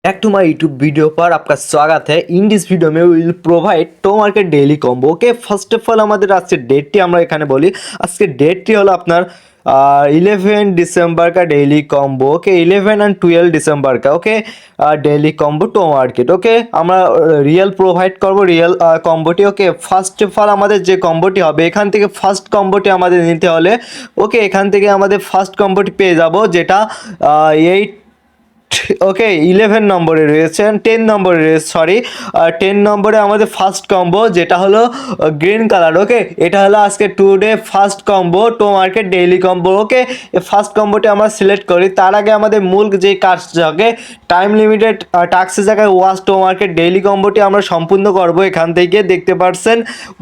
Back to my YouTube video पर आपका स्वागत है। इन दिस वीडियो में will provide to market daily combo. Okay, first of all আমাদের আজকে ডেটটি আমরা এখানে বলি। আজকে ডেটটি হলো আপনার 11 दिसंबर का डेली कॉम्बो। ओके, 11 एंड 12 दिसंबर का। Okay, daily combo to market. Okay, আমরা রিয়েল প্রোভাইড করব রিয়েল কম্বোটি। ওকে, ফার্স্ট অফ অল আমাদের যে কম্বোটি হবে এখান থেকে ফার্স্ট কম্বোটি আমাদের নিতে হলে ওকে এখান থেকে আমাদের ফার্স্ট কম্বোটি পেয়ে যাব যেটা 8 ওকে 11 নম্বরে রয়েছেন 10 নম্বরে রয়েছে সরি 10 নম্বরে আমাদের ফার্স্ট কম্বো যেটা হলো গ্রিন কালার। ওকে, এটা হলো আজকে টুডে ফার্স্ট কম্বো টো মার্কেট ডেইলি কম্বো। ওকে, ফার্স্ট কম্বোটি আমরা সিলেক্ট করি। তার আগে আমাদের মূল যে কাজ থাকে টাইম লিমিটেড টাস্কের জায়গায় ওয়াচ টো মার্কেট ডেইলি কম্বোটি আমরা সম্পূর্ণ করব। এখান থেকে দেখতে পাচ্ছেন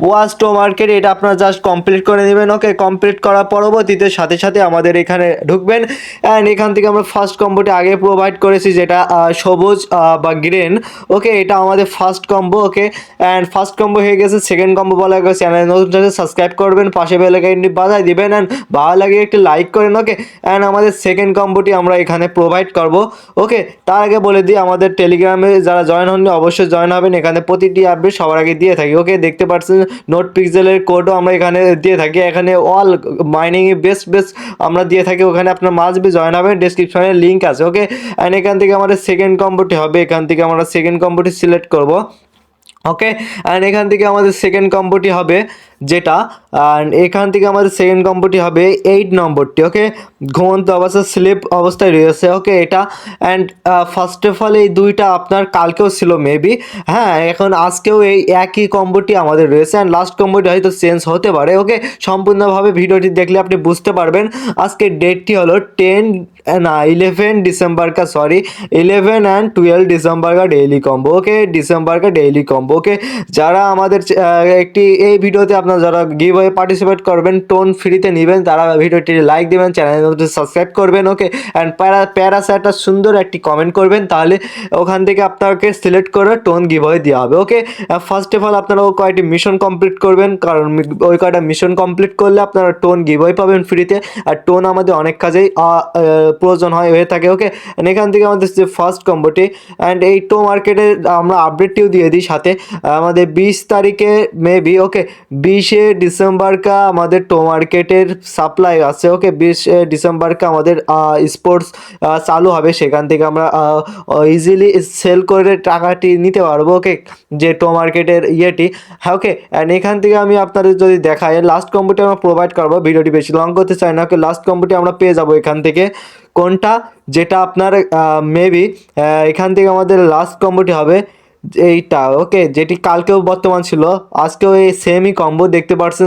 ওয়াচ টো মার্কেট, এটা আপনারা জাস্ট কমপ্লিট করে নেবেন। ওকে, কমপ্লিট করার পরবর্তীতে সাথে সাথে আমাদের এখানে ঢুকবেন অ্যান্ড এখান থেকে আমরা ফার্স্ট কম্বোটি আগে প্রোভাইড করেছি যেটা সবুজ বা গ্রিন। ওকে, এটা আমাদের first combo. Okay, and first combo হয়ে গেছে। সেকেন্ড কম্বো বলা গেছে চ্যানেল নতুন সাথে সাবস্ক্রাইব করবেন, পাশে বেল আইকনটি বাজায় দিবেন অ্যান্ড ভালো লাগে একটি লাইক করেন। ওকে, অ্যান্ড আমাদের সেকেন্ড কম্বোটি আমরা এখানে প্রোভাইড করব। ওকে, তার আগে বলে দিই আমাদের টেলিগ্রামে যারা জয়েন হননি অবশ্যই জয়েন হবেন। এখানে প্রতিটি আপডেট সবার আগে দিয়ে থাকি। ওকে, দেখতে পাচ্ছেন নোট পিক্সেলের কোডও আমরা এখানে দিয়ে থাকি। এখানে অল মাইনিং বেস্ট আমরা দিয়ে থাকি। ওখানে আপনার মাস্ট বি জয়েন হবেন, ডেসক্রিপশনে লিঙ্ক আছে। ওকে, অ্যান্ড এখান থেকে আমাদের সেকেন্ড কম্বোটি হবে। এখান থেকে আমরা সেকেন্ড কম্বোটি সিলেক্ট করব। ওকে, অ্যান্ড এখান থেকে আমাদের সেকেন্ড কম্বোটি হবে যেটা অ্যান্ড এখান থেকে আমাদের সেকেন্ড কম্বোটি হবে 8 নম্বরটি। ওকে, ঘুমন্ত অবস্থায় স্লিপ অবস্থায় রয়েছে। ওকে, এটা অ্যান্ড ফার্স্ট অফ অল এই দুইটা আপনার কালকেও ছিল মেবি, হ্যাঁ এখন আজকেও এই একই কম্বোটি আমাদের রয়েছে অ্যান্ড লাস্ট কম্বোটি হয়তো চেঞ্জ হতে পারে। ওকে, সম্পূর্ণভাবে ভিডিওটি দেখলে আপনি বুঝতে পারবেন। আজকের ডেটটি হলো 11 दिसंबर का सॉरी 11 एंड 12 दिसंबर का डेली कॉम्बो। ओके, दिसंबर का डेली कॉम्बो। ওকে, যারা আমাদের একটি এই ভিডিওতে আপনারা যারা গিভ ওয়ে পার্টিসিপেট করবেন টোন ফ্রিতে নেবেন তারা ভিডিওটি লাইক দেবেন, চ্যানেলটি সাবস্ক্রাইব করবেন। ওকে, অ্যান্ড প্যারাসে একটা সুন্দর একটি কমেন্ট করবেন, তাহলে ওখান থেকে আপনাকে সিলেক্ট করে টোন গিভ ওয়ে দেওয়া হবে। ওকে, ফার্স্ট অফ অল আপনারা কয়েকটি মিশন কমপ্লিট করবেন, কারণ ওই কয়টা মিশন কমপ্লিট করলে আপনারা টোন গিভ ওয়ে পাবেন ফ্রিতে। আর টোন আমাদের অনেক কাজেই প্রয়োজন হয়ে থাকে। ওকে, এখান থেকে আমাদের যে ফার্স্ট কম্বোটি অ্যান্ড এই টো মার্কেটের আমরা আপডেটটিও দিয়ে দিই সাথে আমাদের 20 তারিখে মেবি। ওকে, 20 दिसंबर का আমাদের টো মার্কেটের সাপ্লাই আছে। ওকে, 20 दिसंबर का আমাদের স্পোর্টস চালু হবে, সেখান থেকে আমরা ইজিলি সেল করে টাকাটি নিতে পারবো। ওকে, যে টো মার্কেটের ইয়েটি, হ্যাঁ। ওকে, অ্যান্ড এখান থেকে আমি আপনাদের যদি দেখাই লাস্ট কম্বোটি আমরা প্রোভাইড করবো, ভিডিওটি বেশি লং করতে চাই না। ওকে, লাস্ট কম্বোটি আমরা পেয়ে যাবো এখান থেকে কোনটা যেটা আপনার মেবি এখান থেকে আমাদের লাস্ট কম্বোটি হবে এইটা। ওকে, যেটি কালকেও বর্তমান ছিল, আজকেও এই সেমই কম্বো দেখতে পাচ্ছেন।